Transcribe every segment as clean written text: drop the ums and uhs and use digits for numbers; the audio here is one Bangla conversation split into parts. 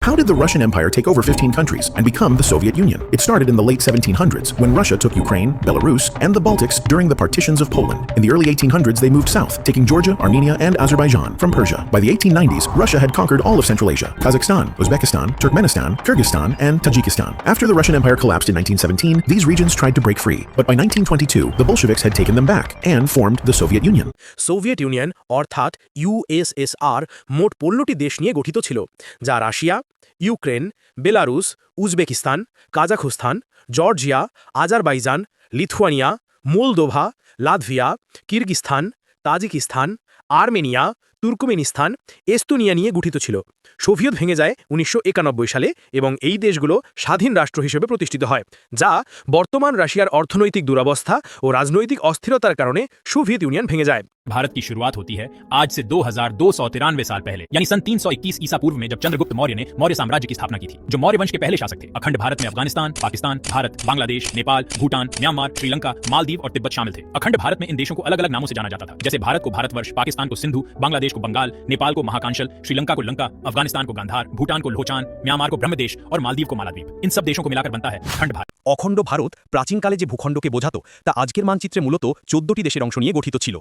How did the Russian Empire take over 15 countries and become the Soviet Union? It started in the late 1700s when Russia took Ukraine, Belarus, and the Baltics during the partitions of Poland. In the early 1800s, they moved south, taking Georgia, Armenia, and Azerbaijan from Persia. By the 1890s, Russia had conquered all of Central Asia: Kazakhstan, Uzbekistan, Turkmenistan, Kyrgyzstan, and Tajikistan. After the Russian Empire collapsed in 1917, these regions tried to break free, but by 1922, the Bolsheviks had taken them back and formed the Soviet Union. Soviet union অর্থাৎ ইউএসএসআর মোট ১৫টি দেশ নিয়ে গঠিত ছিল, যা Russia, Ukraine, Belarus, Uzbekistan, Kazakhstan, Georgia, Azerbaijan, Lithuania, Moldova, Latvia, Kyrgyzstan, Tajikistan, Armenia, Turkmenistan, Estonia নিয়ে গঠিত ছিল। সোভিয়েত ভেঙে যায় ১৯৯১ সালে এবং এই দেশগুলো স্বাধীন রাষ্ট্র হিসেবে প্রতিষ্ঠিত হয়, যা বর্তমান রাশিয়ার অর্থনৈতিক দুরবস্থা ও রাজনৈতিক অস্থিরতার কারণে সোভিয়েত ইউনিয়ন ভেঙে যায়। भारत की शुरुआत होती है आज से 2293 साल पहले, यानी सन 321 ईसा पूर्व में, जब चंद्रगुप्त मौर्य ने मौर्य साम्राज्य की स्थापना की थी, जो मौर्य वंश के पहले शासक थे। अखंड भारत में अफगानिस्तान, पाकिस्तान, भारत, बांग्लादेश, नेपाल, भूटान, म्यांमार, श्रीलंका, मालदीव और तिब्बत शामिल थे। अखंड भारत में इन देशों को अलग अलग नामों से जाना जाता था, जैसे भारत को भारतवर्ष, पाकिस्तान को सिंधु, बांग्लादेश को बंगाल, नेपाल को महाकांशल, श्रीलंका को लंका, अफगानिस्तान को गांधार, भूटान को लोहचान, म्यांमार को ब्रह्मदेश और मालदीव को मालाद्वीप। इन सब देशों को मिलाकर बनता है अखंड भारत। অখণ্ড ভারত প্রাচীনকালে যে ভূখণ্ডকে বোঝাতো তা আজকের মানচিত্রে মূলত ১৪টি দেশের অংশ নিয়ে গঠিত ছিল।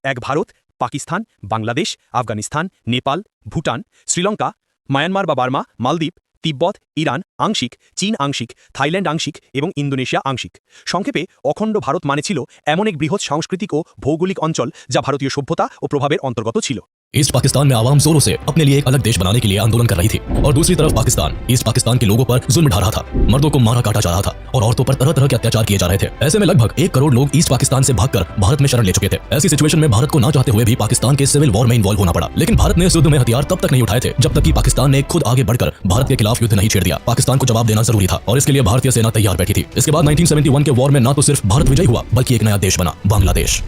এক ভারত, পাকিস্তান, বাংলাদেশ, আফগানিস্তান, নেপাল, ভুটান, শ্রীলঙ্কা, মায়ানমার বা বার্মা, মালদ্বীপ, তিব্বত, ইরান আংশিক, চীন আংশিক, থাইল্যান্ড আংশিক এবং ইন্দোনেশিয়া আংশিক। সংক্ষেপে অখণ্ড ভারত মানে ছিল এমন এক বৃহৎ সাংস্কৃতিক ও ভৌগোলিক অঞ্চল যা ভারতীয় সভ্যতা ও প্রভাবের অন্তর্গত ছিল। ईस्ट पाकिस्तान में आवाम जोरों से अपने लिए एक अलग देश बनाने के लिए आंदोलन कर रही थी और दूसरी तरफ पाकिस्तान ईस्ट पाकिस्तान के लोगों पर जुल्म ढा रहा था। मर्दों को मारा काटा जा रहा था और औरतों पर तरह तरह के अत्याचार किए जा रहे थे। ऐसे में लगभग 1 करोड़ लोग ईस्ट पाकिस्तान से भागकर भारत में शरण ले चुके थे। ऐसी सिचुएशन में भारत को ना चाहते हुए भी पाकिस्तान के सिविल वॉर में इन्वॉल्व होना पड़ा, लेकिन भारत ने इस युद्ध में हथियार तब तक नहीं उठाए थे जब तक कि पाकिस्तान ने खुद आगे बढ़कर भारत के खिलाफ युद्ध नहीं छेड़ दिया। पाकिस्तान को जवाब देना जरूरी था और इसके लिए भारतीय सेना तैयार बैठी थी। इसके बाद 1971 के वॉर में ना तो सिर्फ भारत विजयी हुआ बल्कि एक नया देश बना, बांग्लादेश।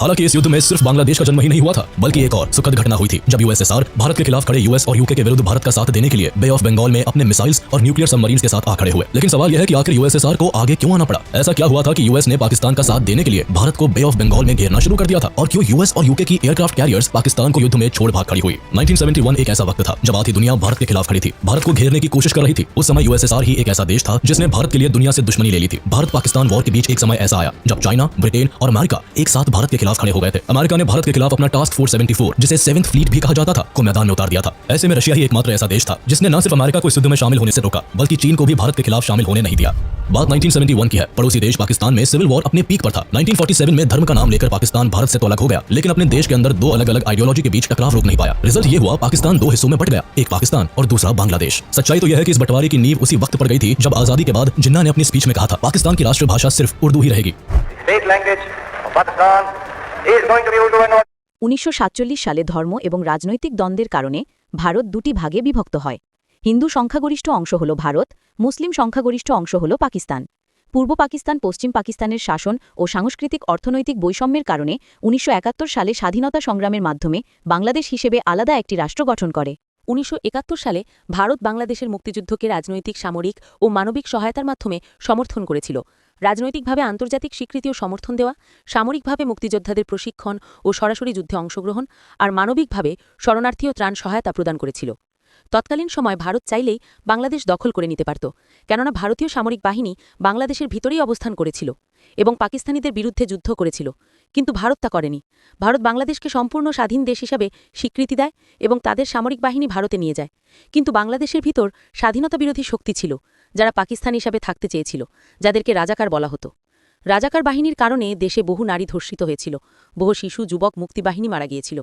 हालांकि इस युद्ध में सिर्फ बांग्लादेश का जन्म ही नहीं हुआ था, बल्कि एक और सुखद घटना हुई थी जब यूएसएसआर भारत के खिलाफ खड़े यूएस और यूके के विरुद्ध भारत का साथ देने के लिए बे ऑफ बंगाल में अपने मिसाइल्स और न्यूक्लियर सबमरीन्स के साथ आ खड़े हुए। लेकिन सवाल यह है कि आखिर यूएसएसआर को आगे क्यों आना पड़ा? ऐसा क्या हुआ था कि यूएस ने पाकिस्तान का साथ देने के लिए भारत को बे ऑफ बंगाल में घेरना शुरू कर दिया था? और क्यों यूएस और यूके की एयरक्राफ्ट कैरियर्स पाकिस्तान को युद्ध में छोड़ भाग खड़ी हुई? 1971 एक ऐसा वक्त था जब आधी दुनिया भारत के खिलाफ खड़ी थी, भारत को घेरने की कोशिश कर रही थी। उस समय यूएसएसआर ही एक ऐसा देश था जिसने भारत के लिए दुनिया से दुश्मनी ले ली थी। भारत पाकिस्तान वॉर के बीच एक समय ऐसा आया जब चाइना, ब्रिटेन और अमेरिका एक साथ भारत के खिलाफ खड़े हो गए थे। अमेरिका ने भारत के खिलाफ अपना टास्क फोर्स 74, जिसे 7th फ्लीट भी कहा जाता था, को मैदान में उतार दिया था। ऐसे में रशिया ही एकमात्र ऐसा देश था जिसने न सिर्फ अमेरिका को इस युद्ध में शामिल होने से रोका, बल्कि चीन को भी भारत के खिलाफ शामिल होने नहीं दिया। बात 1971 की है। पड़ोसी देश पाकिस्तान में सिविल वॉर अपने पीक पर था। 1947 में धर्म का नाम लेकर पाकिस्तान भारत से तो अलग हो गया, लेकिन अपने देश के अंदर दो अलग अलग आइडियोलॉजी के बीच टकराव रोक नहीं पाया। रिजल्ट ये हुआ, पाकिस्तान दो हिस्सों में बट गया, एक पाकिस्तान और दूसरा बांग्लादेश। सच्चाई तो यह है कि इस बंटवारे की नींव उसी वक्त पर गई थी जब आजादी के बाद जिन्ना ने अपनी स्पीच में कहा था, पाकिस्तान की राष्ट्रभाषा सिर्फ उर्दू ही रहेगी। 1947 সালে ধর্ম এবং রাজনৈতিক দ্বন্দ্বের কারণে ভারত দুটি ভাগে বিভক্ত হয়। হিন্দু সংখ্যাগরিষ্ঠ অংশ হল ভারত, মুসলিম সংখ্যাগরিষ্ঠ অংশ হল পাকিস্তান। পূর্ব পাকিস্তান পশ্চিম পাকিস্তানের শাসন ও সাংস্কৃতিক অর্থনৈতিক বৈষম্যের কারণে 1971 সালে স্বাধীনতা সংগ্রামের মাধ্যমে বাংলাদেশ হিসেবে আলাদা একটি রাষ্ট্র গঠন করে। 1971 সালে ভারত বাংলাদেশের মুক্তিযুদ্ধকে রাজনৈতিক, সামরিক ও মানবিক সহায়তার মাধ্যমে সমর্থন করেছিল। রাজনৈতিকভাবে আন্তর্জাতিক স্বীকৃতি ও সমর্থন দেওয়া, সামরিকভাবে মুক্তিযোদ্ধাদের প্রশিক্ষণ ও সরাসরি যুদ্ধে অংশগ্রহণ, আর মানবিকভাবে শরণার্থী ও ত্রাণ সহায়তা প্রদান করেছিল। তৎকালীন সময় ভারত চাইলেই বাংলাদেশ দখল করে নিতে পারত, কেননা ভারতীয় সামরিক বাহিনী বাংলাদেশের ভিতরেই অবস্থান করেছিল এবং পাকিস্তানিদের বিরুদ্ধে যুদ্ধ করেছিল। কিন্তু ভারত তা করেনি। ভারত বাংলাদেশকে সম্পূর্ণ স্বাধীন দেশ হিসাবে স্বীকৃতি দেয় এবং তাদের সামরিক বাহিনী ভারতে নিয়ে যায়। কিন্তু বাংলাদেশের ভিতর স্বাধীনতা বিরোধী শক্তি ছিল, যারা পাকিস্তান হিসাবে থাকতে চেয়েছিল, যাদেরকে রাজাকার বলা হতো। রাজাকার বাহিনীর কারণে দেশে বহু নারী ধর্ষিত হয়েছিল, বহু শিশু, যুবক মুক্তিবাহিনী মারা গিয়েছিল।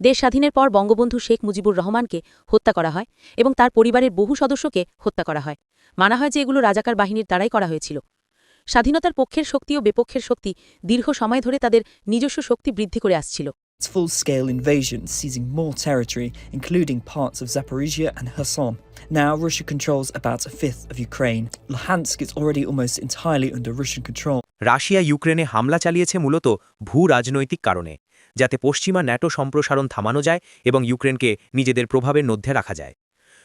দেশ স্বাধীনের পর বঙ্গবন্ধু শেখ মুজিবুর রহমানকে হত্যা করা হয় এবং তার পরিবারের বহু সদস্যকে হত্যা করা হয়। মানা হয় যে এগুলো রাজাকার বাহিনীর দ্বারাই করা হয়েছিল। স্বাধীনতার পক্ষের শক্তি ও বিপক্ষের শক্তি দীর্ঘ সময় ধরে তাদের নিজস্ব শক্তি বৃদ্ধি করে আসছিল। Full-scale invasion, seizing more territory, including parts of Zaporizhia and Kherson. Now Russia controls about a fifth of Ukraine. Luhansk is already almost entirely under Russian control. Russia ইউক্রেনে হামলা চালিয়েছে মূলত ভূ-রাজনৈতিক কারণে, যাতে পশ্চিমা ন্যাটো সম্প্রসারণ থামানো যায় এবং ইউক্রেনকে নিজেদের প্রভাবের মধ্যে রাখা যায়।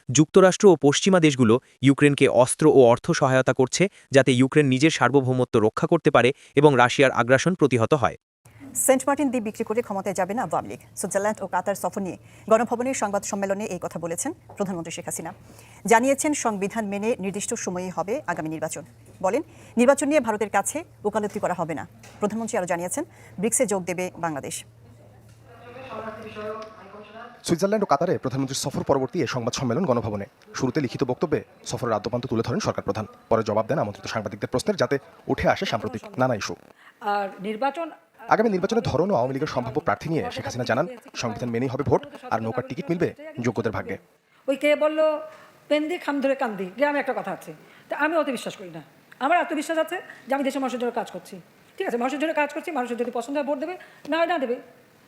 যুক্তরাষ্ট্র ও পশ্চিমা দেশগুলো ইউক্রেনকে অস্ত্র ও অর্থ সহায়তা করছে, যাতে ইউক্রেন নিজের সার্বভৌমত্ব রক্ষা করতে পারে এবং রাশিয়ার আগ্রাসন প্রতিহত হয়। সেন্ট মার্টিন দ্বীপ বিক্রি করে ক্ষমতায় যাবে না আওয়ামী লীগ। সুইজারল্যান্ড ও কাতার সফর নিয়ে গণভবনের সংবাদ সম্মেলনে এই কথা বলেছেন প্রধানমন্ত্রী শেখ হাসিনা। জানিয়েছেন সংবিধান মেনে নির্দিষ্ট সময়েই হবে আগামী নির্বাচন। বলেন, নির্বাচন নিয়ে ভারতের কাছে ওকালতি করা হবে না। প্রধানমন্ত্রী আরও জানিয়েছেন, ব্রিক্সে যোগ দেবে বাংলাদেশ। সুইজারল্যান্ড ও কাতারে প্রধানমন্ত্রীর সফর পরবর্তী এই সংবাদ সম্মেলন গণভবনে। শুরুতে লিখিত বক্তব্যে সফরের আদ্যপান্ত তুলে ধরেন সরকার প্রধান। পরে জবাব দেন আমন্ত্রিত সাংবাদিকদের প্রশ্নের, যাতে উঠে আসে সাম্প্রতিক নানা ইস্যু। আর নির্বাচন আগামী নির্বাচনের ধরন ও আওয়ামী লীগের সম্ভাব্য প্রার্থী নিয়ে শেখ হাসিনা জানান, সংবিধান মেনেই হবে ভোট, আর নৌকার টিকিট মিলবে যোগ্যদের ভাগ্যে। ওই কে বললো পেন দিয়ে খাম ধরে কান্দি, গ্রামে একটা কথা আছে, তা আমি অত বিশ্বাস করি না। আমার আত্মবিশ্বাস আছে যে আমি দেশের মানুষের জন্য কাজ করছি। ঠিক আছে, মানুষের জন্য কাজ করছি, মানুষের যদি পছন্দ হয় ভোট দেবে, না দেবে,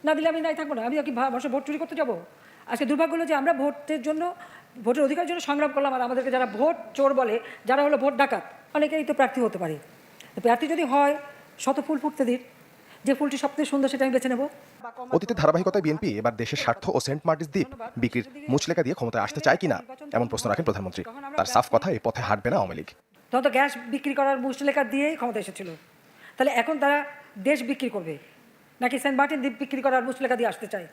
না দিলে আমি নাই থাকবো না। আমি কি মানুষের ভোট চুরি করতে যাবো? আজকে দুর্ভাগ্য হলো যে আমরা ভোটের জন্য, ভোটের অধিকারের জন্য সংগ্রাম করলাম, আর আমাদেরকে যারা ভোট চোর বলে, যারা হলো ভোট ডাকাত, অনেকেই তো প্রার্থী হতে পারে। প্রার্থী যদি হয়, শত ফুল ফুটতে দিন, যে ফুলটি সবচেয়ে সুন্দর সেটা আমি বেছে নেব। অতীতের ধারাবাহিকতায় বিএনপি এবার দেশের স্বার্থ ও সেন্ট মার্টিস দ্বীপ বিক্রির মুচলেখা দিয়ে ক্ষমতায় আসতে চায় কিনা, এমন প্রশ্ন রাখেন প্রধানমন্ত্রী। তার সাফ কথা, এই পথে হাঁটবে না আওয়ামী লীগ। তখন তো গ্যাস বিক্রি করার মুচলেখা দিয়েই ক্ষমতা এসেছিল, তাহলে এখন তারা দেশ বিক্রি করবে নাকি সেন্ট মার্টিন দ্বীপ বিক্রি করার মুচলেখা দিয়ে আসতে চায়?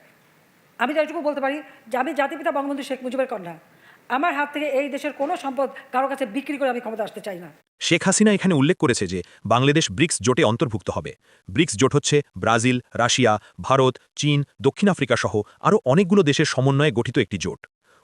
আমি তো এটুকু বলতে পারি যে আমি জাতিপিতা বঙ্গবন্ধু শেখ মুজিবের কন্যা। আমার হাত থেকে এই দেশের কোনো সম্পদ কারো কাছে বিক্রি করে আমি ক্ষমতা আসতে চাই না। শেখ হাসিনা এখানে উল্লেখ করেছে যে বাংলাদেশ ব্রিক্স জোটে অন্তর্ভুক্ত হবে। ব্রিক্স জোট হচ্ছে ব্রাজিল, রাশিয়া, ভারত, চীন, দক্ষিণ আফ্রিকা সহ আরও অনেকগুলো দেশের সমন্বয়ে গঠিত একটি জোট।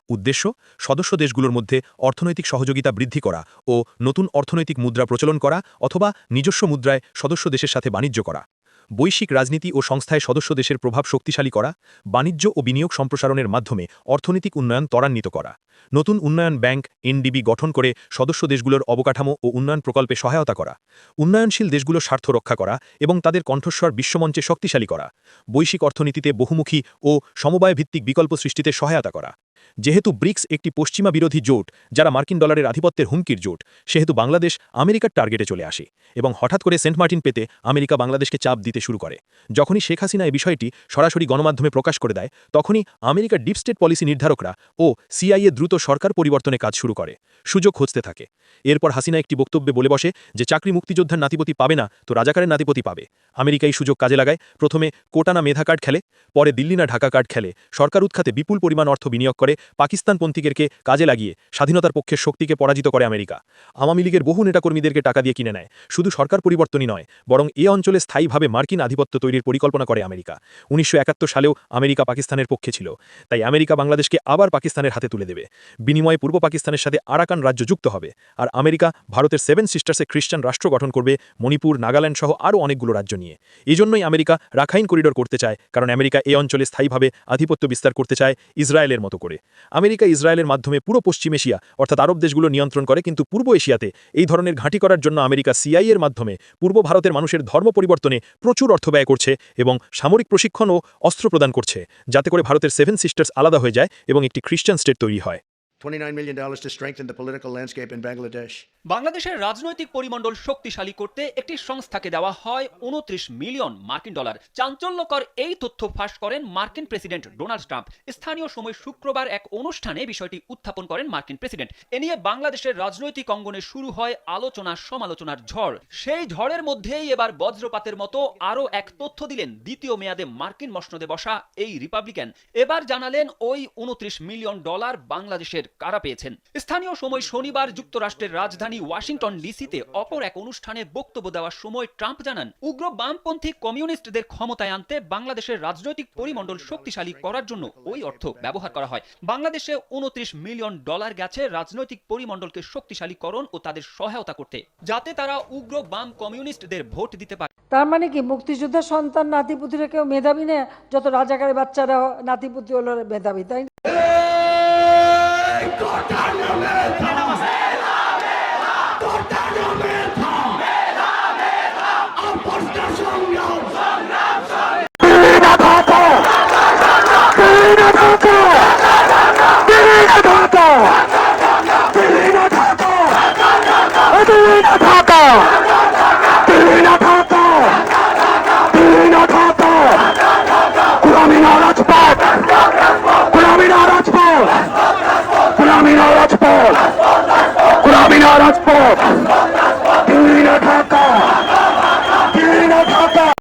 উদ্দেশ্য, সদস্য দেশগুলোর মধ্যে অর্থনৈতিক সহযোগিতা বৃদ্ধি করা ও নতুন অর্থনৈতিক মুদ্রা প্রচলন করা অথবা নিজস্ব মুদ্রায় সদস্য দেশের সাথে বাণিজ্য করা, বৈশ্বিক রাজনীতি ও সংস্থায় সদস্য দেশের প্রভাব শক্তিশালী করা, বাণিজ্য ও বিনিয়োগ সম্প্রসারণের মাধ্যমে অর্থনৈতিক উন্নয়ন ত্বরান্বিত করা, নতুন উন্নয়ন ব্যাংক এনডিবি গঠন করে সদস্য দেশগুলোর অবকাঠামো ও উন্নয়ন প্রকল্পে সহায়তা করা, উন্নয়নশীল দেশগুলোর স্বার্থ রক্ষা করা এবং তাদের কণ্ঠস্বর বিশ্বমঞ্চে শক্তিশালী করা, বৈশ্বিক অর্থনীতিতে বহুমুখী ও সমবায় ভিত্তিক বিকল্প সৃষ্টিতে সহায়তা করা। যেহেতু ব্রিক্স একটি পশ্চিমা বিরোধী জোট, যারা মার্কিন ডলারের আধিপত্যের হুমকির জোট, সেহেতু বাংলাদেশ আমেরিকার টার্গেটে চলে আসে এবং হঠাৎ করে সেন্ট মার্টিন পেতে আমেরিকা বাংলাদেশকে চাপ দিতে শুরু করে। যখনই শেখ হাসিনা এই বিষয়টি সরাসরি গণমাধ্যমে প্রকাশ করে দেয়, তখনই আমেরিকার ডিপ স্টেট পলিসি নির্ধারকরা ও সিআইএ দ্রুত সরকার পরিবর্তনে কাজ শুরু করে, সুযোগ খুঁজতে থাকে। এরপর হাসিনা একটি বক্তব্যে বলে বসে যে চাকরি মুক্তিযোদ্ধার নাতিপতি পাবে না তো রাজাকারের নাতিপতি পাবে। আমেরিকা এই সুযোগ কাজে লাগায়, প্রথমে কোটা না মেধা কার্ড খেলে, পরে দিল্লি না ঢাকা কার্ড খেলে, সরকার উৎখাতে বিপুল পরিমাণ অর্থ বিনিয়োগ করে পাকিস্তানপন্থীদেরকে কাজে লাগিয়ে স্বাধীনতার পক্ষের শক্তিকে পরাজিত করে আমেরিকা। আওয়ামী লীগের বহু নেতাকর্মীদেরকে টাকা দিয়ে কিনে নেয়। শুধু সরকার পরিবর্তনই নয়, বরং এ অঞ্চলে স্থায়ীভাবে মার্কিন আধিপত্য তৈরির পরিকল্পনা করে আমেরিকা। 1971 সালেও আমেরিকা পাকিস্তানের পক্ষে ছিল, তাই আমেরিকা বাংলাদেশকে আবার পাকিস্তানের হাতে তুলে দেবে। বিনিময়ে পূর্ব পাকিস্তানের সাথে আরাকান রাজ্য যুক্ত হবে, আর আমেরিকা ভারতের 7 সিস্টার্সে খ্রিস্টান রাষ্ট্র গঠন করবে, মণিপুর, নাগাল্যান্ড সহ আরও অনেকগুলো রাজ্য নিয়ে। এই জন্যই আমেরিকা রাখাইন করিডোর করতে চায়, কারণ আমেরিকা এই অঞ্চলে স্থায়ীভাবে আধিপত্য বিস্তার করতে চায় ইসরায়েলের মতো করে। আমেরিকা ইসরায়েলের মাধ্যমে পুরো পশ্চিম এশিয়া অর্থাৎ আরব দেশগুলো নিয়ন্ত্রণ করে, কিন্তু পূর্ব এশিয়াতে এই ধরনের ঘাঁটি করার জন্য আমেরিকা সিআইএর মাধ্যমে পূর্ব ভারতের মানুষের ধর্ম পরিবর্তনে প্রচুর অর্থ ব্যয় করছে এবং সামরিক প্রশিক্ষণ ও অস্ত্র প্রদান করছে, যাতে করে ভারতের 7 সিস্টার্স আলাদা হয়ে যায় এবং একটি খ্রিস্টান স্টেট তৈরি হয়। $29 million to strengthen the political landscape in Bangladesh. বাংলাদেশের রাজনৈতিক পরিমণ্ডল শক্তিশালী করতে একটি সংস্থাকে দেওয়া হয় 29 মিলিয়ন মার্কিন ডলার। চাঞ্চল্যকর এই তথ্য ফাঁস করেন মার্কিন প্রেসিডেন্ট ডোনাল্ড ট্রাম্প। স্থানীয় সময় শুক্রবার এক অনুষ্ঠানে বিষয়টি উত্থাপন করেন মার্কিন প্রেসিডেন্ট। এ নিয়ে বাংলাদেশের রাজনৈতিক অঙ্গনে শুরু হয় আলোচনা সমালোচনার ঝড়। সেই ঝড়ের মধ্যেই এবার বজ্রপাতের মতো আরও এক তথ্য দিলেন দ্বিতীয় মেয়াদে মার্কিন মসনদে বসা এই রিপাবলিকান। এবার জানালেন ওই 29 মিলিয়ন ডলার বাংলাদেশের কারা পেয়েছেন। স্থানীয় সময় শনিবার যুক্তরাষ্ট্রের রাজধানী ওয়াশিংটন ডিসিতে অপর এক অনুষ্ঠানে বক্তব্য দেওয়ার সময় ট্রাম্প জানান, উগ্র বামপন্থী কমিউনিস্টদের ক্ষমতায় আনতে বাংলাদেশের রাজনৈতিক পরিমণ্ডল শক্তিশালী করার জন্য ওই অর্থ ব্যবহার করা হয়। বাংলাদেশে 29 মিলিয়ন ডলার গেছে রাজনৈতিক পরিমণ্ডলকে শক্তিশালীকরণ ও তাদের সহায়তা করতে, যাতে তারা উগ্র বাম কমিউনিস্টদের ভোট দিতে পারে। তার মানে কি মুক্তিযোদ্ধার সন্তান নাতিপুতিরা কেউ মেধাবী না, যত রাজাকারের বাচ্চারা নাতিপুতি হলো মেধাবী, তাই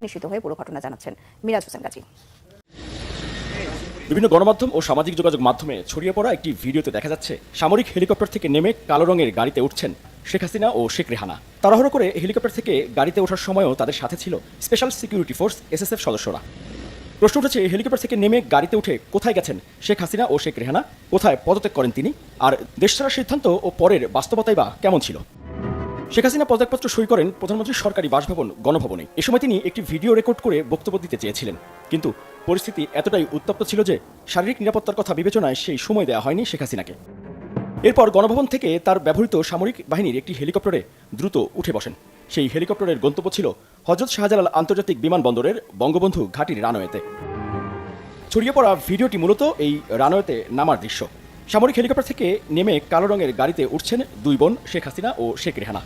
নিশ্চিত হয়ে পুরো ঘটনা জানাচ্ছেন মিরাজ হোসেন গাজী। বিভিন্ন গণমাধ্যম ও সামাজিক যোগাযোগ মাধ্যমে ছড়িয়ে পড়া একটি ভিডিওতে দেখা যাচ্ছে সামরিক হেলিকপ্টার থেকে নেমে কালো রঙের গাড়িতে উঠছেন শেখ হাসিনা ও শেখ রেহানা। তাড়াহুড়ো করে হেলিকপ্টার থেকে গাড়িতে ওঠার সময়ও তাদের সাথে ছিল স্পেশাল সিকিউরিটি ফোর্স SSF সদস্যরা। প্রশ্ন উঠেছে, হেলিকপ্টার থেকে নেমে গাড়িতে উঠে কোথায় গেছেন শেখ হাসিনা ও শেখ রেহানা, কোথায় পদত্যাগ করেন তিনি, আর দেশ ছাড়ার সিদ্ধান্ত ও পরের বাস্তবতাই বা কেমন ছিল? শেখ হাসিনা পদত্যাগপত্র সই করেন প্রধানমন্ত্রীর সরকারি বাসভবন গণভবনে। এ সময় তিনি একটি ভিডিও রেকর্ড করে বক্তব্য দিতে চেয়েছিলেন, কিন্তু পরিস্থিতি এতটাই উত্তপ্ত ছিল যে শারীরিক নিরাপত্তার কথা বিবেচনায় সেই সময় দেওয়া হয়নি শেখ হাসিনাকে। এরপর গণভবন থেকে তার ব্যবহৃত সামরিক বাহিনীর একটি হেলিকপ্টারে দ্রুত উঠে বসেন। সেই হেলিকপ্টারের গন্তব্য ছিল হযরত শাহজালাল আন্তর্জাতিক বিমানবন্দরের বঙ্গবন্ধু ঘাটির রানওয়েতে। ছড়িয়ে পড়া ভিডিওটি মূলত এই রানওয়েতে নামার দৃশ্য। সামরিক হেলিকপ্টার থেকে নেমে কালো রঙের গাড়িতে উঠছেন দুই বোন শেখ হাসিনা ও শেখ রেহানা।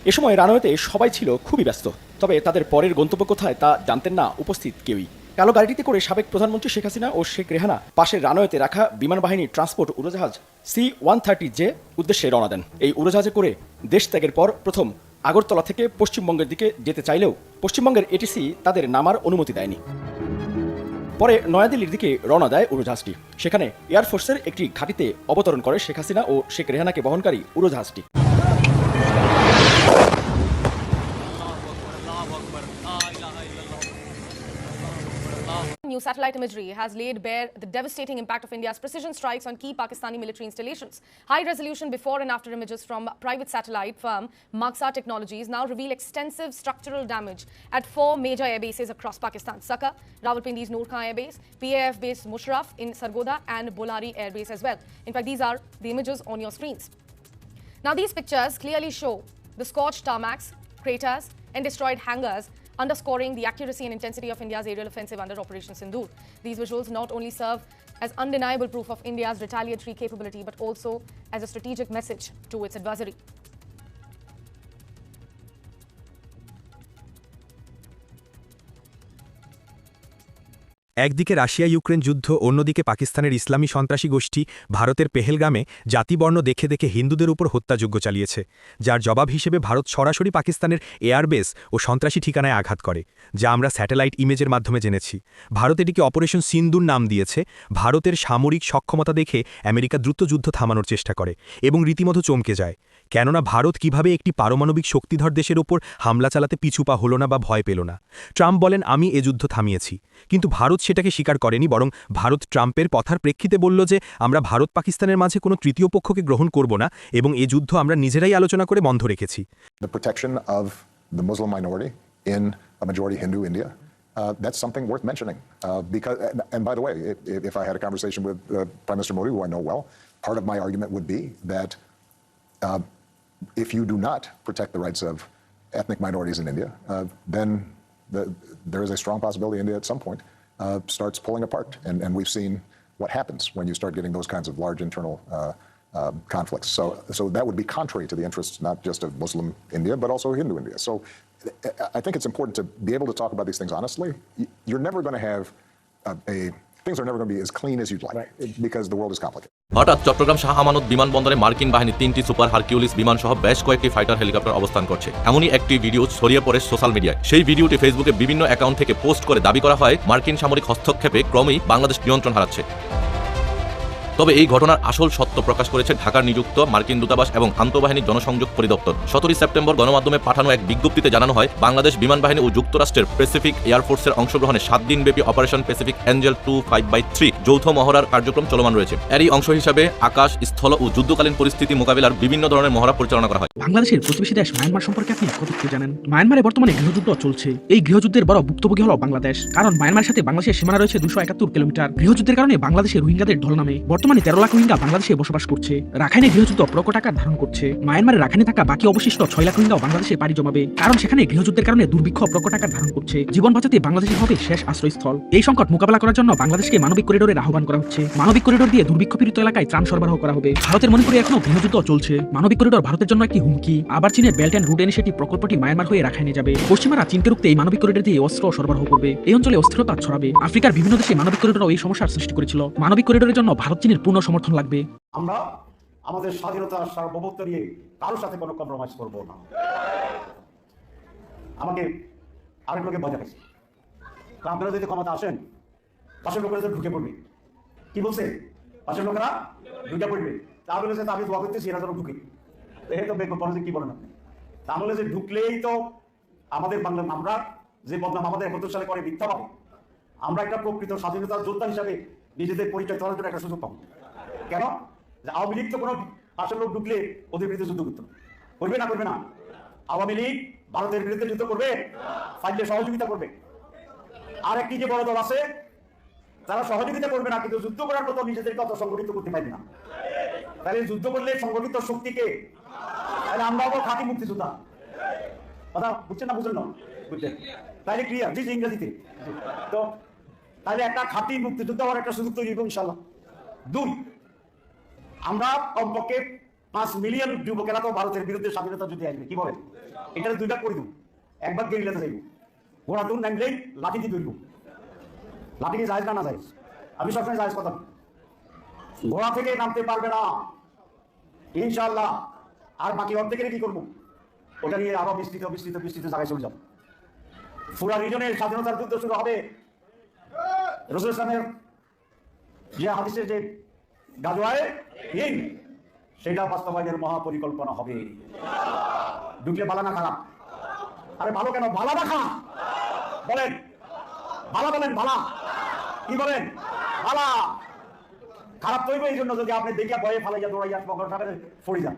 এ সময় রানওয়েতে সবাই ছিল খুবই ব্যস্ত, তবে তাদের পরের গন্তব্য কোথায় তা জানতেন না উপস্থিত কেউই। কালো গাড়িটিতে করে সাবেক প্রধানমন্ত্রী শেখ হাসিনা ও শেখ রেহানা পাশের রানওয়েতে রাখা বিমান বাহিনীর ট্রান্সপোর্ট উড়োজাহাজ C-130J উদ্দেশ্যে রওনা দেন। এই উড়োজাহাজে করে দেশ ত্যাগের পর প্রথম আগরতলা থেকে পশ্চিমবঙ্গের দিকে যেতে চাইলেও পশ্চিমবঙ্গের ATC তাদের নামার অনুমতি দেয়নি। পরে নয়াদিল্লির দিকে রওনা দেয় উড়োজাহাজটি। সেখানে এয়ারফোর্সের একটি ঘাঁটিতে অবতরণ করে শেখ হাসিনা ও শেখ রেহানাকে বহনকারী উড়োজাহাজটি। New satellite imagery has laid bare the devastating impact of India's precision strikes on key Pakistani military installations. High-resolution before and after images from private satellite firm Maxar Technologies now reveal extensive structural damage at 4 major air bases across Pakistan: Saka, Rawalpindi's Noor Khan Air Base, PAF base Musharraf in Sargodha, and Bolari Air Base as well. In fact, these are the images on your screens. Now, these pictures clearly show the scorched tarmacs, craters, and destroyed hangars, underscoring the accuracy and intensity of India's aerial offensive under Operation Sindoor. These visuals not only serve as undeniable proof of India's retaliatory capability, but also as a strategic message to its adversary. একদিকে রাশিয়া ইউক্রেন যুদ্ধ, অন্যদিকে পাকিস্তানের ইসলামী সন্ত্রাসী গোষ্ঠী ভারতের পেহেলগ্রামে জাতিবর্ণ দেখে দেখে হিন্দুদের উপর হত্যাযজ্ঞ চালিয়েছে, যার জবাব হিসেবে ভারত সরাসরি পাকিস্তানের এয়ারবেস ও সন্ত্রাসী ঠিকানায় আঘাত করে, যা আমরা স্যাটেলাইট ইমেজের মাধ্যমে জেনেছি। ভারত এটিকে অপারেশন সিন্দুর নাম দিয়েছে। ভারতের সামরিক সক্ষমতা দেখে আমেরিকা দ্রুত যুদ্ধ থামানোর চেষ্টা করে এবং রীতিমতো চমকে যায়, কেননা ভারত কিভাবে একটি পারমাণবিক শক্তিধর দেশের ওপর হামলা চালাতে পিছুপা হলো না বা ভয় পেল না। ট্রাম্প বলেন, আমি এ যুদ্ধ থামিয়েছি, কিন্তু ভারত সেটাকে স্বীকার করেনি, বরং ভারত ট্রাম্পের কথার প্রেক্ষিতে বলল যে আমরা ভারত পাকিস্তানের মাঝে কোনো তৃতীয় পক্ষকে গ্রহণ করব না এবং এ যুদ্ধ আমরা নিজেরাই আলোচনা করে বন্ধ রেখেছি। The protection of the Muslim minority in a majority Hindu India, that's something worth mentioning. Because, and by the way, if I had a conversation with Prime Minister Modi, who I know well, part of my argument would be that if you do not protect the rights of ethnic minorities in India, then there is a strong possibility India at some point starts pulling apart. And we've seen what happens when you start getting those kinds of large internal conflicts. So that would be contrary to the interests not just of Muslim India, but also Hindu India. So I think it's important to be able to talk about these things honestly. You're never going to have things are never going to be as clean as you'd like, because the world is complicated. হঠাৎ চট্টগ্রাম শাহ আমানত বিমানবন্দরে মার্কিন বাহিনী 3টি সুপার হারকিউলিস বিমান সহ বেশ কয়েকটি ফাইটার হেলিকপ্টার অবস্থান করছে। এমনই একটি ভিডিও ছড়িয়ে পড়ে সোশ্যাল মিডিয়ায়। সেই ভিডিওটি ফেসবুকে বিভিন্ন অ্যাকাউন্ট থেকে পোস্ট করে দাবি করা হয় মার্কিন সামরিক হস্তক্ষেপে ক্রমেই বাংলাদেশ নিয়ন্ত্রণ হারাচ্ছে। তবে এই ঘটনার আসল সত্য প্রকাশ করেছে ঢাকার নিযুক্ত মার্কিন দূতাবাস এবং আন্তঃবাহিনী জনসংযোগ পরিদপ্তর। 17 সেপ্টেম্বর গণমাধ্যমে পাঠানো এক বিজ্ঞপ্তিতে জানানো হয়, বাংলাদেশ বিমান বাহিনী ও যুক্তরাষ্ট্রের প্যাসিফিক এয়ারফোর্সের অংশগ্রহণে 7 দিনব্যাপী অপারেশন প্যাসিফিক এঞ্জেল 2-5/3 যৌথ মহড়ার কার্যক্রম চলমান রয়েছে। এরই অংশ হিসাবে আকাশ, স্থল ও যুদ্ধকালীন পরিস্থিতি মোকাবিলার বিভিন্ন ধরনের মহড়া পরিচালনা করা হয়। বাংলাদেশের প্রতিবেশী দেশ মায়ানমার সম্পর্কে আপনি কতটুকু জানেন? মায়ানমারে বর্তমানে গৃহযুদ্ধ চলছে। এই গৃহযুদ্ধের বড় ভুক্তভোগী হলো বাংলাদেশ, কারণ মায়ানমারের সাথে বাংলাদেশের সীমানা রয়েছে 271 কিলোমিটার। গৃহযুদ্ধের কারণে বাংলাদেশের রোহিঙ্গাদের ঢল নামে বর্তমানে 13 লাখ রোহিঙ্গা বাংলাদেশে বসবাস করছে। রাখাইনে গৃহযুদ্ধ প্রকট আকার ধারণ করছে। মায়ানমারের রাখাইনে থাকা বাকি অবশিষ্ট 6 লাখ রোহিঙ্গাও বাংলাদেশে পাড়ি জমাবে, কারণ সেখানে গৃহযুদ্ধের কারণে দুর্ভিক্ষ প্রকট আকার ধারণ করছে। জীবন বাঁচাতে বাংলাদেশের হবে শেষ আশ্রয়স্থল। এই সংকট মোকাবেলা করার জন্য বাংলাদেশকে মানবিক করিডোরের আহ্বান করা হচ্ছে। মানবিক করিডোর দিয়ে দুর্ভিক্ষ পীড়িত এলাকায় ত্রাণ সরবরাহ করা হবে। ভারতের মণিপুরে এখনো গৃহযুদ্ধ চলছে। মানবিক করিডোর ভারতের জন্য একটি হুমকি। আবার চীনের বেল্ট অ্যান্ড রুট ইনিশিয়েটিভ প্রকল্পটি মায়ানমার হয়ে রাখাইনে যাবে। পশ্চিমারা চীনকে রুখতে এই মানবিক করিডোর দিয়ে অস্ত্র সরবরাহ করবে। এই অঞ্চলে অস্থিরতা ছড়াবে। আফ্রিকার বিভিন্ন দেশে মানবিক করিডোরও এই সমস্যার সৃষ্টি করেছিল। মানবিক করিডোরের জন্য ভারত চীনের পূর্ণ সমর্থন লাগবে। আমরা আমাদের স্বাধীনতার সার্বভৌমত্ব নিয়ে কারোর সাথে কোনো কম্প্রোমাইজ করবো না। আমাকে আরেক লোকে ভয় দেখাচ্ছে, আপনারা যদি ক্ষমতা আসেন পাশের লোকেরা তো ঢুকে পড়বে। কি বলছে? পাশের লোকেরা ঢুকে পড়বে। তা বলেছে আমি দোয়া করতেছি এরা যেন ঢুকে। এই তো বেকন পরে কি বলেন আপনি? তা বলে যে ঢুকলেই তো আমাদের বাংলা আমরা যে বদনাম আমাদের 71 সালে করে মিথ্যা পাবো। আমরা একটা প্রকৃত স্বাধীনতার যোদ্ধা হিসাবে নিজেদের পরিচয় দেওয়ার জন্য একটা সুযোগ পাবো। কেন? যে আওয়ামী লীগ তো কোনো পাশের লোক ঢুকলে ওদের বিরুদ্ধে যুদ্ধ করতো, করবে না করবে না? আওয়ামী লীগ ভারতের বিরুদ্ধে যুদ্ধ করবে, ফাইলে সহযোগিতা করবে। আর একটি যে বড় দল আছে তারা সহযোগিতা করবে না, কিন্তু যুদ্ধ করার মতো নিজেদেরকে অত সংগঠিত করতে পারবে না। তাহলে যুদ্ধ করলে সংগঠিত শক্তিকে, তাহলে আমরা আবার খাঁটি মুক্তিযোদ্ধা। কথা বুঝছেন না? বুঝলেন না? বুঝলেন? তাহলে ক্লিয়ার? জি ইংরেজিতে। তো তাহলে একটা খাঁটি মুক্তিযোদ্ধা হওয়ার একটা সুযোগ তৈরি হবে ইনশাল্লাহ। 2, আমরা কমপক্ষে 5 মিলিয়ন যুবকেরা তো ভারতের বিরুদ্ধে স্বাধীনতা যুদ্ধে আসবে। কি বলেন? এটা 2 ভাগ করে দিব। এক ভাগ গেরিলাতে যাইব, ঘোড়া টুন নামলেই লাঠি দিয়ে ধরব। লাঠি কি জায়েজ না জায়েজ? আমি সবসময় জায়েজ কথা। ঘোড়া থেকে নামতে পারবে না ইনশাআল্লাহ। আর বাকি অর্ধেকের কি করবো? ওটা নিয়ে আরো বিস্তৃত বিস্তৃত বিস্তৃত জায়গায় চলে যাবো। পুরা রিজনের স্বাধীনতার যুদ্ধ শুরু হবে। রাসূল ইসলামের যে হাদিসের যে গাজওয়ায়ে হিন্দ, সেটা বাস্তবায়নের মহাপরিকল্পনা হবে। ঢুকলে ভালো না খারাপ? আরে ভালো কেন? ভালো না খারাপ বলেন? ভালো বলেন, ভালো। কি বলেন? ভালো। খারাপ তৈরি এই জন্য যদি আপনি দেখিয়া ভয়ে ফালাইয়া দৌড়াইয়া পকেট টাকা ফড়ি যান,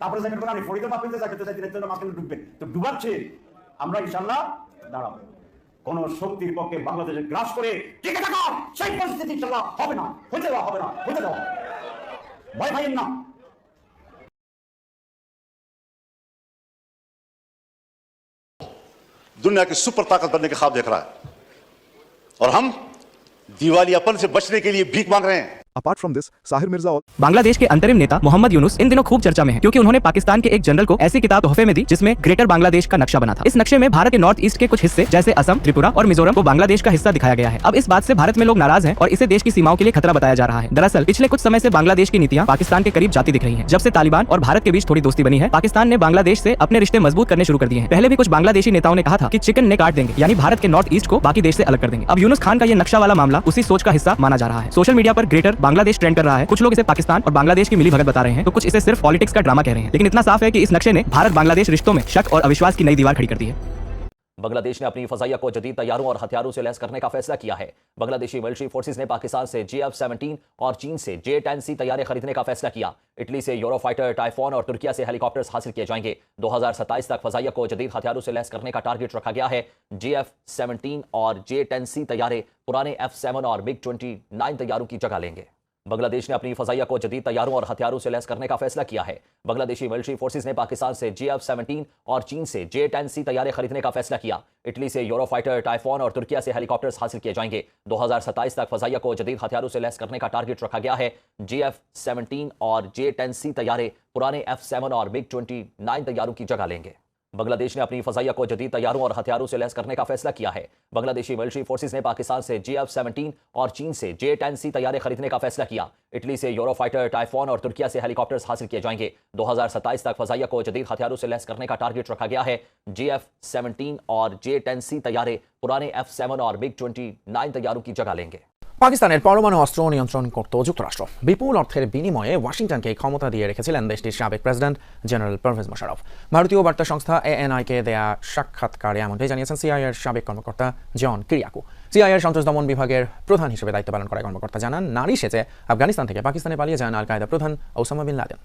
তারপরে যাবেন না ফড়িতে পাপিতে যাইতে চাইতে জন্য মাঝখানে ঢুকবেন, তো ডুবাচ্ছে। আমরা ইনশাআল্লাহ দাঁড়াবো। কোন শক্তির পক্ষে বাংলাদেশে গ্রাস করে টিকে থাকা সেই পরিস্থিতি ইনশাআল্লাহ হবে না, হতে দেওয়া হবে না, হতে দেওয়া। ভয় পাইয়েন না। दुनिया की सुपर ताकत बनने के ख्वाब देख रहा है और हम दिवालियापन से बचने के लिए भीख मांग रहे हैं। Apart from this, Sahir Mirza Bangladesh के अंतरिम नेता मोहम्मद यूनुस इन दिनों खूब चर्चा में हैं, क्योंकि उन्होंने पाकिस्तान के एक जनरल को ऐसी किताब तोहफे में दी जिसमें ग्रेटर बांग्लादेश का नक्शा बना था। इस नक्शे में भारत के नॉर्थ ईस्ट के कुछ हिस्से जैसे असम, त्रिपुरा और मिजोरम को बांग्लादेश का हिस्सा दिखाया गया है। अब इस बात से भारत में लोग नाराज हैं और इसे देश की सीमाओं के लिए खतरा बताया जा रहा है। दरअसल पिछले कुछ समय से बांग्लादेश की नीतियां पाकिस्तान के करीब जाती दिख रही हैं। जब से तालिबान और भारत के बीच थोड़ी दोस्ती बनी है, पाकिस्तान ने बांग्लादेश से अपने रिश्ते मजबूत करने शुरू कर दिए हैं। पहले भी कुछ बांग्लादेशी नेताओं ने कहा था कि चिकन ने काट देंगे, यानी भारत के नॉर्थ ईस्ट को बाकी देश से अलग कर देंगे। अब यूनुस खान का ये नक्शा वाला मामला उसी सोच का हिस्सा माना जा रहा है। सोशल मीडिया पर ग्रेटर बांग्लादेश ट्रेंड कर रहा है। कुछ लोग इसे पाकिस्तान और बांग्लादेश की मिली भगत बता रहे हैं, तो कुछ इसे सिर्फ पॉलिटिक्स का ड्रामा कह रहे हैं। लेकिन इतना साफ है कि इस नक्शे ने भारत बांग्लादेश रिश्तों में शक और अविश्वास की नई दीवार खड़ी कर दी है। बांग्लादेश ने अपनी फजाइया को जदीद तैयारों और हथियारों से लैस करने का फैसला किया है। बांग्लादेशी मिलिट्री फोर्सेज ने पाकिस्तान से JF-17 और चीन से J-10C तैयारे खरीदने का फैसला किया। इटली से यूरोफाइटर, टाइफोन और तुर्किया से हेलीकॉप्टर्स हासिल किए जाएंगे। 2027 तक फजाइया को जदीद हथियारों से लैस करने का टारगेट रखा गया है। JF-17 और J-10C तैयारे पुराने F-7 और MiG-29 तैयारों की जगह लेंगे। बांग्लादेश ने अपनी फजाइया को जदीद तैयारों और हथियारों से लैस करने का फैसला किया है। बांग्लादेशी मिलिट्री फोर्सेज ने पाकिस्तान से JF-17 और चीन से J-10C तैयारे खरीदने का फैसला किया। इटली से यूरोफाइटर, टाइफोन और तुर्किया से हेलीकॉप्टर्स हासिल किए जाएंगे। 2027 तक फजाइया को जदीद हथियारों से लैस करने का टारगेट रखा गया है। JF-17 और J-10C तैयारे पुराने F-7 और MiG-29 तैयारों की जगह लेंगे। बांग्लादेश ने अपनी फजाइया को जदीद तैयारों और हथियारों से लैस करने का फैसला किया है। बांग्लादेशी मिलिट्री फोर्सेज ने पाकिस्तान से JF-17 और चीन से J-10C तैयारे खरीदने का फैसला किया। इटली से यूरोफाइटर, टाइफोन और तुर्किया से हेलीकॉप्टर्स हासिल किए जाएंगे। 2027 तक फजाइया को जदीद हथियारों से लैस करने का टारगेट रखा गया है। JF-17 और J-10C तैयारे पुराने F-7 और MiG-29 तैयारों की जगह लेंगे। পাকিস্তানের পরমাণু অস্ত্র নিয়ন্ত্রণ করত যুক্তরাষ্ট্র। বিপুল অর্থের বিনিময়ে ওয়াশিংটনকে ক্ষমতা দিয়ে রেখেছিলেন দেশটির সাবেক প্রেসিডেন্ট জেনারেল পারভেজ মোশাররফ। ভারতীয় বার্তা সংস্থা ANI-কে দেয়া সাক্ষাৎকারে এমনটাই জানিয়েছেন CIA-এর সাবেক কর্মকর্তা জন কিরিয়াকু। CIA-এর সন্ত্রাস দমন বিভাগের প্রধান হিসেবে দায়িত্ব পালন করা কর্মকর্তা জানান, নারী সেজে আফগানিস্তান থেকে পাকিস্তানে পালিয়ে যান আল কায়েদা প্রধান ওসামা বিন লাদেন।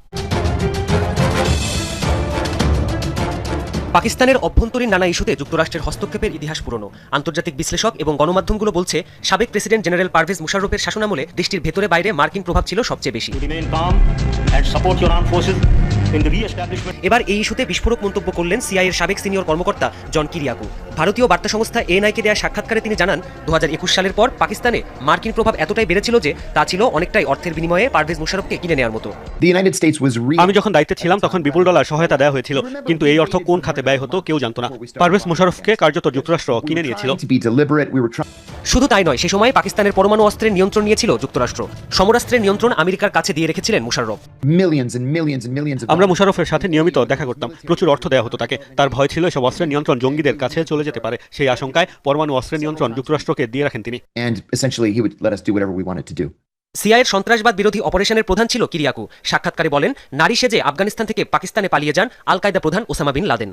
পাকিস্তানের অভ্যন্তরীণ নানা ইস্যুতে যুক্তরাষ্ট্রের হস্তক্ষেপের ইতিহাস পুরনো। আন্তর্জাতিক বিশ্লেষক এবং গণমাধ্যমগুলো বলছে, সাবেক প্রেসিডেন্ট জেনারেল পারভেজ মুশাররফের শাসনামলে দেশটির ভেতরে বাইরে মার্কিন প্রভাব ছিল সবচেয়ে বেশি। এবার এই ইস্যুতে বিস্ফোরক মন্তব্য করলেন CIA-এর সাবেক সিনিয়র কর্মকর্তা জন কিরিয়াকু। ভারতীয় বার্তা সংস্থা ANI-কে দেয়া সাক্ষাৎকারে তিনি জানান, 2021 সালের পর পাকিস্তানে মার্কিন প্রভাব এতটাই বেড়েছিল যে তা ছিল অনেকটাই অর্থের বিনিময়ে পারভেজ মুশাররফকে কিনে নেওয়ার মতো। আমি যখন দায়িত্বে ছিলাম তখন বিপুল ডলার সহায়তা দেওয়া হয়েছিল, কিন্তু এই অর্থ কোন খাতে ব্যয় হতো কেউ জানতো না। পারভেজ মুশাররফকে কার্যত যুক্তরাষ্ট্র কিনে নিয়েছিল। শুধু তাই নয়, সে সময় পাকিস্তানের পরমাণু অস্ত্রের নিয়ন্ত্রণ নিয়েছিল যুক্তরাষ্ট্র। সমরাস্ত্রের নিয়ন্ত্রণ আমেরিকার কাছে দিয়ে রেখেছিলেন মুশাররফ। আমরা আমরা মুশারফের সাথে নিয়মিত দেখা করতাম, প্রচুর অর্থ দেওয়া হতো তাকে। তার ভয় ছিল এসব অস্ত্রের নিয়ন্ত্রণ জঙ্গিদের কাছে চলে যেতে পারে। সেই আশঙ্কায় পরমাণু অস্ত্রের নিয়ন্ত্রণ যুক্তরাষ্ট্রকে দিয়ে রাখেন তিনি। And essentially he would let us do whatever we wanted to do. সিআইয়ের সন্ত্রাসবাদ বিরোধী অপারেশনের প্রধান ছিল কিরিয়াকু। সাক্ষাৎকারে বলেন, নারী সেজে আফগানিস্তান থেকে পাকিস্তানে পালিয়ে যান আল কায়দা প্রধান ওসামা বিন লাদেন।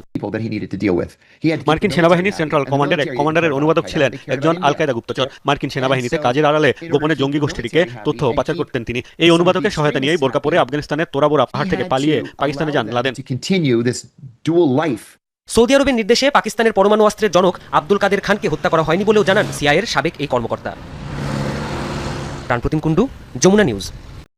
মার্কিন সেনাবাহিনীর সেন্ট্রাল কমান্ডের এক কমান্ডারের অনুবাদক ছিলেন একজন আল কায়দা গুপ্তচর। মার্কিন সেনাবাহিনীতে কাজের আড়ালে গোপনে জঙ্গি গোষ্ঠীটিকে তথ্য পাচার করতেন তিনি। এই অনুবাদকের সহায়তা নিয়েই বোরকা পরে আফগানিস্তানের তোরাবোরা পাহাড় থেকে পালিয়ে পাকিস্তানে যান লাদেন। সৌদি আরবের নির্দেশে পাকিস্তানের পরমাণু অস্ত্রের জনক আব্দুল কাদের খানকে হত্যা করা হয়নি বলেও জানান সিআইয়ের সাবেক এই কর্মকর্তা। প্রাণপ্রতিম কুণ্ডু, যমুনা নিউজ।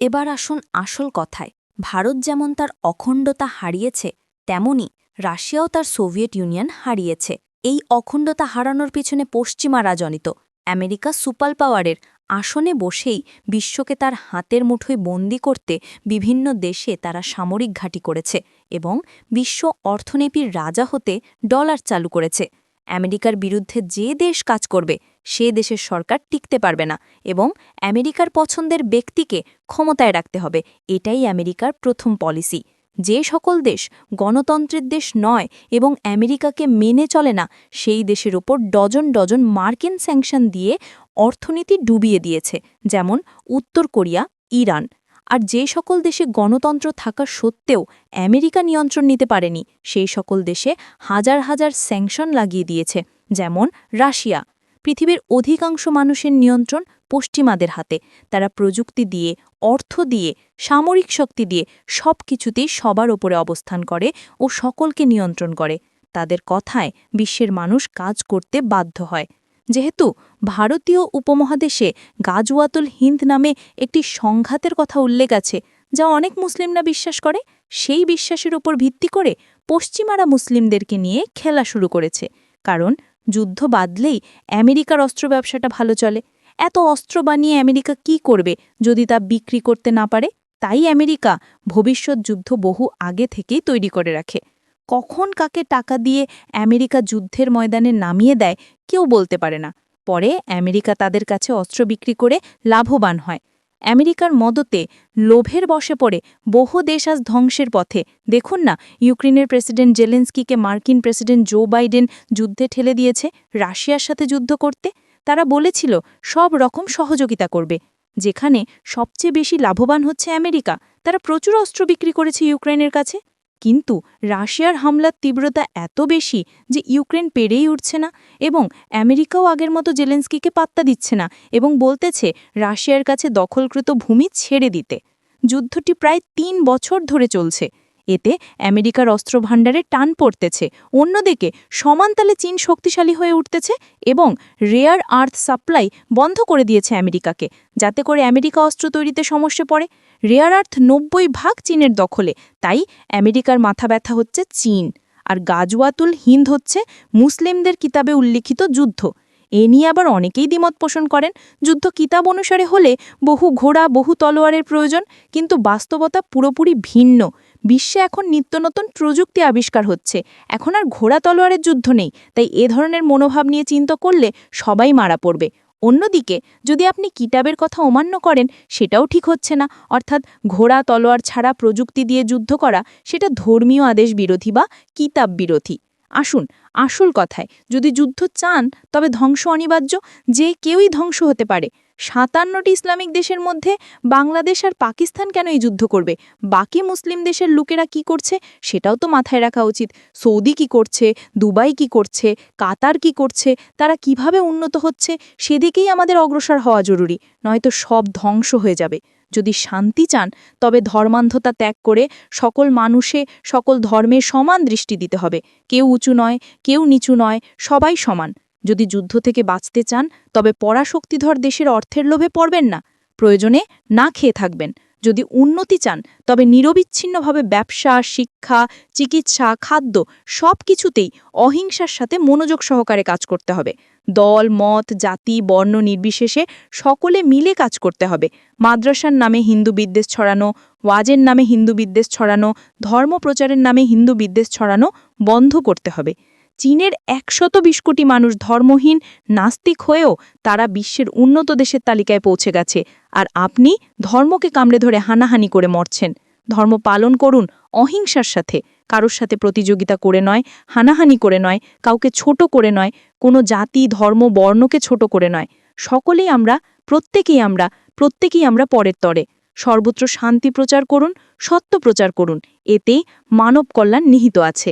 এবার আসুন আসল কথায়। ভারত যেমন তার অখণ্ডতা হারিয়েছে, তেমনি রাশিয়াও তার সোভিয়েত ইউনিয়ন হারিয়েছে। এই অখণ্ডতা হারানোর পেছনে পশ্চিমারা জনিত। আমেরিকা সুপার পাওয়ারের আসনে বসেই বিশ্বকে তার হাতের মুঠোয় বন্দি করতে বিভিন্ন দেশে তারা সামরিক ঘাঁটি করেছে এবং বিশ্ব অর্থনীতির রাজা হতে ডলার চালু করেছে। আমেরিকার বিরুদ্ধে যে দেশ কাজ করবে সে দেশের সরকার টিকতে পারবে না এবং আমেরিকার পছন্দের ব্যক্তিকে ক্ষমতায় রাখতে হবে। এটাই আমেরিকার প্রথম পলিসি। যে সকল দেশ গণতন্ত্রের দেশ নয় এবং আমেরিকাকে মেনে চলে না, সেই দেশের ওপর ডজন ডজন মার্কিন স্যাংশন দিয়ে অর্থনীতি ডুবিয়ে দিয়েছে, যেমন উত্তর কোরিয়া, ইরান। আর যে সকল দেশে গণতন্ত্র থাকা সত্ত্বেও আমেরিকা নিয়ন্ত্রণ নিতে পারেনি, সেই সকল দেশে হাজার হাজার স্যাংশন লাগিয়ে দিয়েছে, যেমন রাশিয়া। পৃথিবীর অধিকাংশ মানুষের নিয়ন্ত্রণ পশ্চিমাদের হাতে। তারা প্রযুক্তি দিয়ে, অর্থ দিয়ে, সামরিক শক্তি দিয়ে সব কিছুতেই সবার ওপরে অবস্থান করে ও সকলকে নিয়ন্ত্রণ করে। তাদের কথায় বিশ্বের মানুষ কাজ করতে বাধ্য হয়। যেহেতু ভারতীয় উপমহাদেশে গাজওয়াতুল হিন্দ নামে একটি সংঘাতের কথা উল্লেখ আছে, যা অনেক মুসলিমরা বিশ্বাস করে, সেই বিশ্বাসের উপর ভিত্তি করে পশ্চিমারা মুসলিমদেরকে নিয়ে খেলা শুরু করেছে। কারণ যুদ্ধ বাঁধলেই আমেরিকার অস্ত্র ব্যবসাটা ভালো চলে। এত অস্ত্র বানিয়ে আমেরিকা কি করবে যদি তা বিক্রি করতে না পারে? তাই আমেরিকা ভবিষ্যৎ যুদ্ধ বহু আগে থেকেই তৈরি করে রাখে। কখন কাকে টাকা দিয়ে আমেরিকা যুদ্ধের ময়দানে নামিয়ে দেয় কেউ বলতে পারে না। পরে আমেরিকা তাদের কাছে অস্ত্র বিক্রি করে লাভবান হয়। আমেরিকার মদতে লোভের বশে পড়ে বহু দেশ আজ ধ্বংসের পথে। দেখুন না, ইউক্রেনের প্রেসিডেন্ট জেলেন্সকিকে মার্কিন প্রেসিডেন্ট জো বাইডেন যুদ্ধে ঠেলে দিয়েছে রাশিয়ার সাথে যুদ্ধ করতে। তারা বলেছিল সব রকম সহযোগিতা করবে। যেখানে সবচেয়ে বেশি লাভবান হচ্ছে আমেরিকা, তারা প্রচুর অস্ত্র বিক্রি করেছে ইউক্রেনের কাছে। কিন্তু রাশিয়ার হামলার তীব্রতা এত বেশি যে ইউক্রেন পেরেই উঠছে না এবং আমেরিকাও আগের মতো জেলেন্সকিকে পাত্তা দিচ্ছে না এবং বলতেছে রাশিয়ার কাছে দখলকৃত ভূমি ছেড়ে দিতে। যুদ্ধটি প্রায় ৩ বছর ধরে চলছে। এতে আমেরিকার অস্ত্র ভাণ্ডারে টান পড়তেছে। অন্যদিকে সমানতালে চীন শক্তিশালী হয়ে উঠতেছে এবং রেয়ার আর্থ সাপ্লাই বন্ধ করে দিয়েছে আমেরিকাকে, যাতে করে আমেরিকা অস্ত্র তৈরিতে সমস্যা পড়ে। রেয়ার আর্থ ৯০% চীনের দখলে, তাই আমেরিকার মাথা ব্যথা হচ্ছে চীন। আর গাজওয়াতুল হিন্দ হচ্ছে মুসলিমদের কিতাবে উল্লিখিত যুদ্ধ। এ নিয়ে আবার অনেকেই দ্বিমত পোষণ করেন। যুদ্ধ কিতাব অনুসারে হলে বহু ঘোড়া, বহু তলোয়ারের প্রয়োজন, কিন্তু বাস্তবতা পুরোপুরি ভিন্ন। বিশ্বে এখন নিত্য নতুন প্রযুক্তি আবিষ্কার হচ্ছে, এখন আর ঘোড়া তলোয়ারের যুদ্ধ নেই। তাই এ ধরনের মনোভাব নিয়ে চিন্তা করলে সবাই মারা পড়বে। অন্যদিকে যদি আপনি কিতাবের কথা অমান্য করেন, সেটাও ঠিক হচ্ছে না। অর্থাৎ ঘোড়া তলোয়ার ছাড়া প্রযুক্তি দিয়ে যুদ্ধ করা, সেটা ধর্মীয় আদেশ বিরোধী বা কিতাব বিরোধী। আসুন আসল কথায়, যদি যুদ্ধ চান তবে ধ্বংস অনিবার্য। যে কেউই ধ্বংস হতে পারে। ৫৭টি ইসলামিক দেশের মধ্যে বাংলাদেশ আর পাকিস্তান কেন এই যুদ্ধ করবে? বাকি মুসলিম দেশের লোকেরা কি করছে সেটাও তো মাথায় রাখা উচিত। সৌদি কি করছে, দুবাই কি করছে, কাতার কি করছে, তারা কিভাবে উন্নত হচ্ছে, সেদিকেই আমাদের অগ্রসর হওয়া জরুরি, নয়তো সব ধ্বংস হয়ে যাবে। যদি শান্তি চান তবে ধর্মান্ধতা ত্যাগ করে সকল মানুষে, সকল ধর্মে সমান দৃষ্টি দিতে হবে। কেউ উঁচু নয়, কেউ নিচু নয়, সবাই সমান। যদি যুদ্ধ থেকে বাঁচতে চান তবে পরাশক্তিধর দেশের অর্থের লোভে পড়বেন না, প্রয়োজনে না খেয়ে থাকবেন। যদি উন্নতি চান তবে নিরবিচ্ছিন্নভাবে ব্যবসা, শিক্ষা, চিকিৎসা, খাদ্য সব কিছুতেই অহিংসার সাথে মনোযোগ সহকারে কাজ করতে হবে। দল, মত, জাতি, বর্ণ নির্বিশেষে সকলে মিলে কাজ করতে হবে। মাদ্রাসার নামে হিন্দু বিদ্বেষ ছড়ানো, ওয়াজের নামে হিন্দু বিদ্বেষ ছড়ানো, ধর্ম প্রচারের নামে হিন্দু বিদ্বেষ ছড়ানো বন্ধ করতে হবে। চীনের ১২০ কোটি মানুষ ধর্মহীন, নাস্তিক হয়েও তারা বিশ্বের উন্নত দেশের তালিকায় পৌঁছে গেছে। আর আপনি ধর্মকে কামড়ে ধরে হানাহানি করে মরছেন। ধর্ম পালন করুন, অহিংসার সাথে, কারোর সাথে প্রতিযোগিতা করে নয়, হানাহানি করে নয়, কাউকে ছোট করে নয়, কোনো জাতি ধর্ম বর্ণকে ছোট করে নয়। সকলেই আমরা, প্রত্যেকেই আমরা পরের তরে। সর্বত্র শান্তি প্রচার করুন, সত্য প্রচার করুন, এতেই মানব কল্যাণ নিহিত আছে।